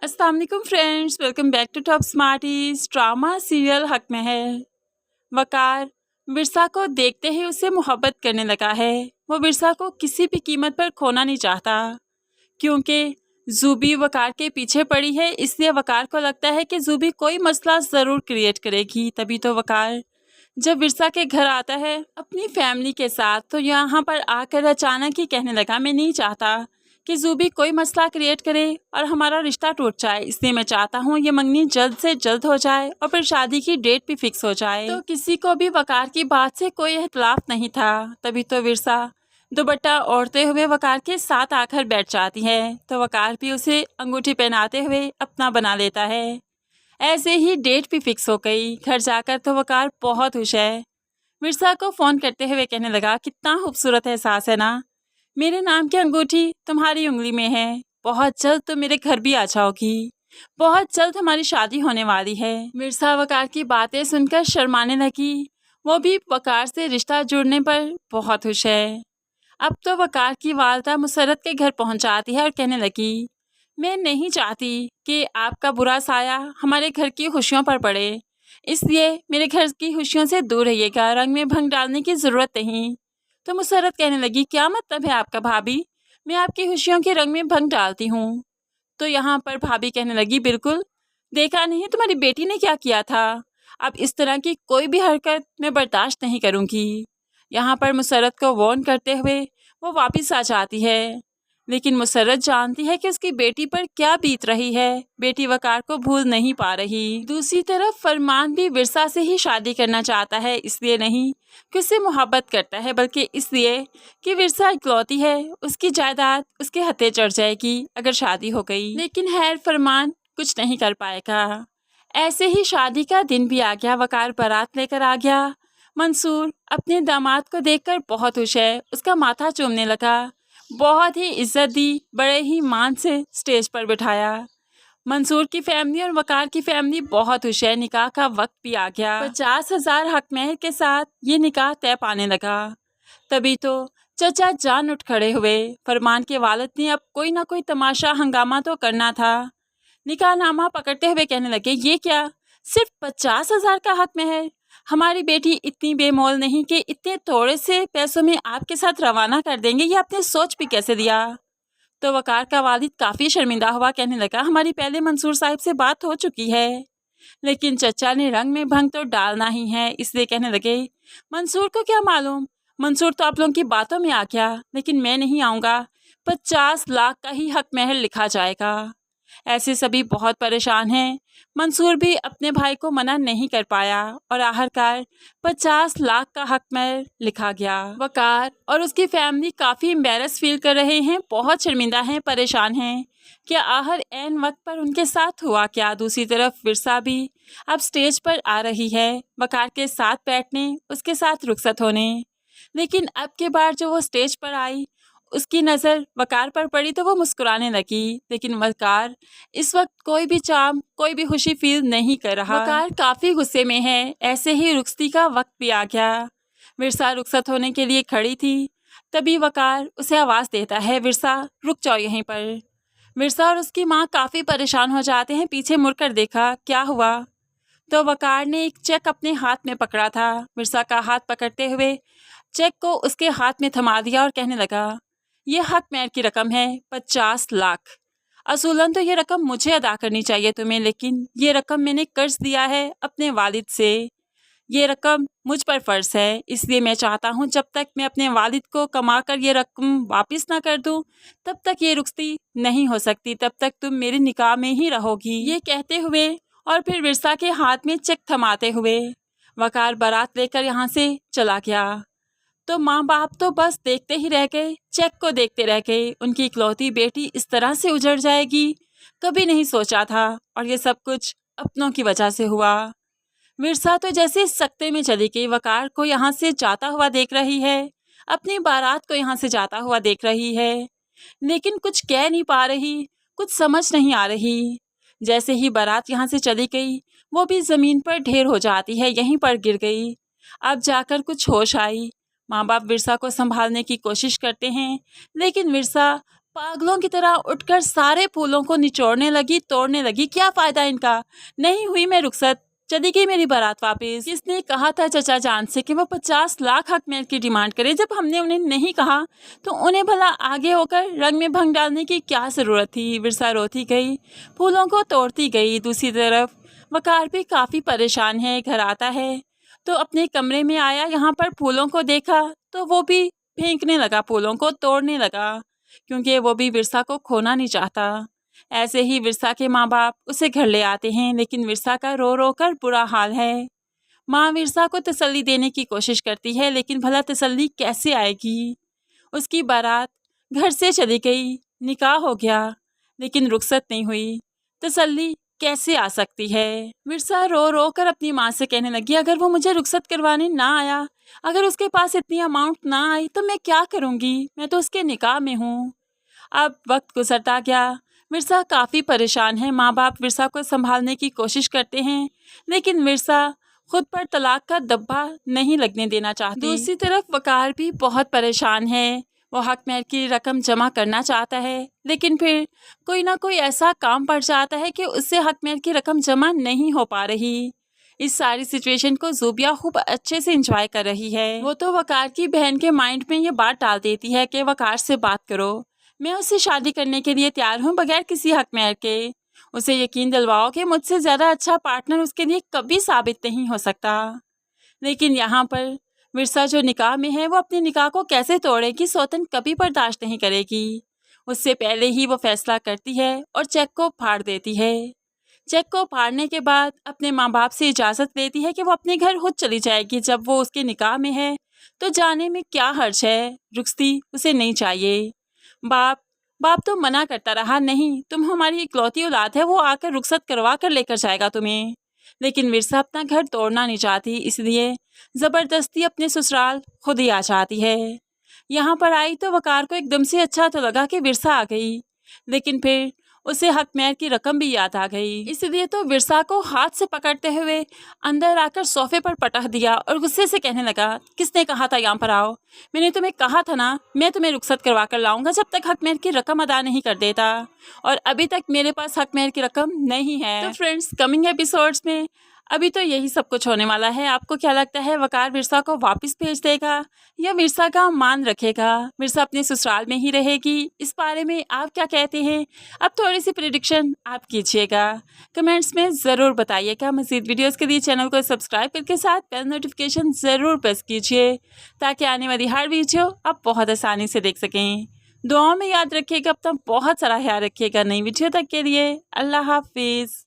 अस्सलाम वालेकुम friends, welcome back to Top Smarties. Drama serial हक में है। वकार विरसा को देखते ही उससे मोहब्बत करने लगा है। वो विरसा को किसी भी कीमत पर खोना नहीं चाहता, क्योंकि जूबी वकार के पीछे पड़ी है। इसलिए वकार को लगता है कि जूबी कोई मसला ज़रूर क्रिएट करेगी। तभी तो वकार जब विरसा के घर आता है अपनी फैमिली के साथ, तो यहाँ पर आकर अचानक ही कहने लगा, मैं नहीं चाहता कि जूबी कोई मसला क्रिएट करे और हमारा रिश्ता टूट जाए। इसलिए मैं चाहता हूँ ये मंगनी जल्द से जल्द हो जाए और फिर शादी की डेट भी फिक्स हो जाए। तो किसी को भी वकार की बात से कोई इख्तलाफ नहीं था। तभी तो विरसा दुपट्टा ओढ़ते हुए वकार के साथ आकर बैठ जाती है, तो वकार भी उसे अंगूठी पहनाते हुए अपना बना लेता है। ऐसे ही डेट भी फिक्स हो गई। घर जाकर तो वकार बहुत खुश है। विरसा को फ़ोन करते हुए कहने लगा, कितना खूबसूरत एहसास है ना, मेरे नाम की अंगूठी तुम्हारी उंगली में है। बहुत जल्द तुम मेरे घर भी आ जाओगी। बहुत जल्द हमारी शादी होने वाली है। विरसा वकार की बातें सुनकर शर्माने लगी। वो भी वकार से रिश्ता जुड़ने पर बहुत खुश है। अब तो वकार की वालदा मुसर्रत के घर पहुंच जाती है और कहने लगी, मैं नहीं चाहती कि आपका बुरा साया हमारे घर की खुशियों पर पड़े, इसलिए मेरे घर की खुशियों से दूर रहिएगा। रंग में भंग डालने की ज़रूरत नहीं। तो मुसर्रत कहने लगी, क्या मतलब है आपका भाभी, मैं आपकी खुशियों के रंग में भंग डालती हूँ? तो यहाँ पर भाभी कहने लगी, बिल्कुल, देखा नहीं तुम्हारी बेटी ने क्या किया था। अब इस तरह की कोई भी हरकत मैं बर्दाश्त नहीं करूँगी। यहाँ पर मुसर्रत को वार्न करते हुए वो वापस आ जाती है, लेकिन मुसर्रत जानती है कि उसकी बेटी पर क्या बीत रही है। बेटी वकार को भूल नहीं पा रही। दूसरी तरफ फरमान भी विरसा से ही शादी करना चाहता है, इसलिए नहीं कि उससे मोहब्बत करता है, बल्कि इसलिए कि विरसा इकलौती है, उसकी जायदाद उसके हत्थे चढ़ जाएगी अगर शादी हो गई। लेकिन खैर फरमान कुछ नहीं कर पाएगा। ऐसे ही शादी का दिन भी आ गया। वकार बारात लेकर आ गया। मंसूर अपने दामाद को देखकर बहुत खुश है। उसका माथा चूमने लगा, बहुत ही इज्जत दी, बड़े ही मान से स्टेज पर बिठाया। मंसूर की फैमिली और वकार की फैमिली बहुत खुश है। निकाह का वक्त भी आ गया। 50,000 हक महर के साथ ये निकाह तय पाने लगा। तभी तो चचा जान उठ खड़े हुए। फरमान के वालिद ने अब कोई ना कोई तमाशा हंगामा तो करना था। निकाहनामा पकड़ते हुए कहने लगे, ये क्या, सिर्फ 50,000 का हक महर? हमारी बेटी इतनी बेमोल नहीं कि इतने थोड़े से पैसों में आपके साथ रवाना कर देंगे। ये आपने सोच भी कैसे दिया? तो वकार का वालिद काफ़ी शर्मिंदा हुआ, कहने लगा, हमारी पहले मंसूर साहिब से बात हो चुकी है, लेकिन चचा ने रंग में भंग तो डालना ही है। इसलिए कहने लगे, मंसूर को क्या मालूम, मंसूर तो आप लोगों की बातों में आ गया, लेकिन मैं नहीं आऊँगा। 50 लाख का ही हक महर लिखा जाएगा। ऐसे सभी बहुत परेशान हैं। मंसूर भी अपने भाई को मना नहीं कर पाया और आखिरकार 50 लाख का हक महर लिखा गया। वकार और उसकी फैमिली काफ़ी एम्बेरस फील कर रहे हैं, बहुत शर्मिंदा हैं, परेशान हैं कि आखिर ऐन वक्त पर उनके साथ हुआ क्या। दूसरी तरफ विरसा भी अब स्टेज पर आ रही है, वकार के साथ बैठने, उसके साथ रुखसत होने। लेकिन अब के बार जो वो स्टेज पर आई, उसकी नज़र वकार पर पड़ी तो वो मुस्कुराने लगी। लेकिन वकार इस वक्त कोई भी चाम, कोई भी खुशी फील नहीं कर रहा। वकार काफ़ी गुस्से में है। ऐसे ही रुखसती का वक्त भी आ गया। विरसा रुखसत होने के लिए खड़ी थी। तभी वकार उसे आवाज़ देता है, विरसा रुक जाओ यहीं पर। विरसा और उसकी माँ काफ़ी परेशान हो जाते हैं। पीछे मुड़कर देखा, क्या हुआ? तो वकार ने एक चेक अपने हाथ में पकड़ा था। विरसा का हाथ पकड़ते हुए चेक को उसके हाथ में थमा दिया और कहने लगा, ये हक महर की रकम है, 50 लाख। असूलन तो ये रकम मुझे अदा करनी चाहिए तुम्हें, लेकिन ये रकम मैंने कर्ज दिया है अपने वालिद से। ये रकम मुझ पर फ़र्ज़ है, इसलिए मैं चाहता हूँ जब तक मैं अपने वालिद को कमा कर ये रकम वापस ना कर दूँ, तब तक ये रुखसती नहीं हो सकती। तब तक तुम मेरे निकाह में ही रहोगी। ये कहते हुए और फिर विरसा के हाथ में चेक थमाते हुए वकार बारात लेकर यहाँ से चला गया। तो माँ बाप तो बस देखते ही रह गए, चेक को देखते रह गए। उनकी इकलौती बेटी इस तरह से उजड़ जाएगी, कभी नहीं सोचा था, और ये सब कुछ अपनों की वजह से हुआ। विरसा तो जैसे सकते में चली गई। वकार को यहाँ से जाता हुआ देख रही है, अपनी बारात को यहाँ से जाता हुआ देख रही है, लेकिन कुछ कह नहीं पा रही, कुछ समझ नहीं आ रही। जैसे ही बारात यहाँ से चली गई, वो भी ज़मीन पर ढेर हो जाती है, यहीं पर गिर गई। अब जाकर कुछ होश आई। माँ बाप विरसा को संभालने की कोशिश करते हैं, लेकिन विरसा पागलों की तरह उठकर सारे फूलों को निचोड़ने लगी, तोड़ने लगी। क्या फ़ायदा इनका? नहीं हुई मैं रुखसत, चली गई मेरी बारात वापस। किसने कहा था चचा जान से कि वो 50 लाख हक महल की डिमांड करे? जब हमने उन्हें नहीं कहा तो उन्हें भला आगे होकर रंग में भंग डालने की क्या ज़रूरत थी? विरसा रोती गई, फूलों को तोड़ती गई। दूसरी तरफ वकार भी काफ़ी परेशान है। घर आता है तो अपने कमरे में आया, यहाँ पर फूलों को देखा तो वो भी फेंकने लगा, फूलों को तोड़ने लगा, क्योंकि वो भी विरसा को खोना नहीं चाहता। ऐसे ही विरसा के माँ बाप उसे घर ले आते हैं, लेकिन विरसा का रो रो कर बुरा हाल है। माँ विरसा को तसल्ली देने की कोशिश करती है, लेकिन भला तसल्ली कैसे आएगी? उसकी बारात घर से चली गई, निकाह हो गया, लेकिन रुखसत नहीं हुई। तसल्ली कैसे आ सकती है? विरसा रो रो कर अपनी माँ से कहने लगी, अगर वो मुझे रुखसत करवाने ना आया, अगर उसके पास इतनी अमाउंट ना आई तो मैं क्या करूँगी? मैं तो उसके निकाह में हूँ। अब वक्त गुजरता गया, विरसा काफ़ी परेशान है। माँ बाप विरसा को संभालने की कोशिश करते हैं, लेकिन विरसा खुद पर तलाक का दब्बा नहीं लगने देना चाहती। दूसरी तरफ वकार भी बहुत परेशान है। वो हक महल की रकम जमा करना चाहता है, लेकिन फिर कोई ना कोई ऐसा काम पड़ जाता है कि उससे हक महल की रकम जमा नहीं हो पा रही। इस सारी सिचुएशन को ज़ूबिया खूब अच्छे से एंजॉय कर रही है। वो तो वकार की बहन के माइंड में ये बात डाल देती है कि वकार से बात करो, मैं उससे शादी करने के लिए तैयार हूँ बगैर किसी हक महल के। उसे यकीन दिलवाओ कि मुझसे ज़्यादा अच्छा पार्टनर उसके लिए कभी साबित नहीं हो सकता। लेकिन यहाँ पर विरसा जो निकाह में है, वो अपने निकाह को कैसे तोड़ेगी? सौतन कभी बर्दाश्त नहीं करेगी। उससे पहले ही वो फैसला करती है और चेक को फाड़ देती है। चेक को फाड़ने के बाद अपने माँ बाप से इजाज़त लेती है कि वो अपने घर खुद चली जाएगी। जब वो उसके निकाह में है तो जाने में क्या हर्ज है? रुखसती उसे नहीं चाहिए। बाप बाप तो मना करता रहा, नहीं तुम हमारी इकलौती औलाद है, वो आकर रुखसत करवा कर लेकर जाएगा तुम्हें। लेकिन विरसा अपना घर तोड़ना नहीं चाहती, इसलिए ज़बरदस्ती अपने ससुराल खुद ही आ जाती है। यहाँ पर आई तो वकार को एकदम से अच्छा तो लगा कि विरसा आ गई, लेकिन फिर उसे हक महल की रकम भी याद आ गई। इसलिए तो विरसा को हाथ से पकड़ते हुए अंदर आकर सोफे पर पटक दिया और गुस्से से कहने लगा, किसने कहा था यहाँ पर आओ? मैंने तुम्हें कहा था ना, मैं तुम्हें रुखसत करवा कर लाऊंगा जब तक हक महल की रकम अदा नहीं कर देता, और अभी तक मेरे पास हक महल की रकम नहीं है। तो फ्रेंड्स, कमिंग एपिसोड्स में अभी तो यही सब कुछ होने वाला है। आपको क्या लगता है, वकार विरसा को वापस भेज देगा या विरसा का मान रखेगा? विरसा अपने ससुराल में ही रहेगी? इस बारे में आप क्या कहते हैं? अब थोड़ी सी प्रेडिक्शन आप कीजिएगा, कमेंट्स में ज़रूर बताइएगा। मज़ीद वीडियोस के लिए चैनल को सब्सक्राइब करके साथ बेल नोटिफिकेशन ज़रूर प्रेस कीजिए, ताकि आने वाली हर वीडियो आप बहुत आसानी से देख सकें। दुआओं में याद रखिएगा, अपना बहुत सारा ख्याल रखिएगा। नई वीडियो तक के लिए अल्लाह हाफिज़।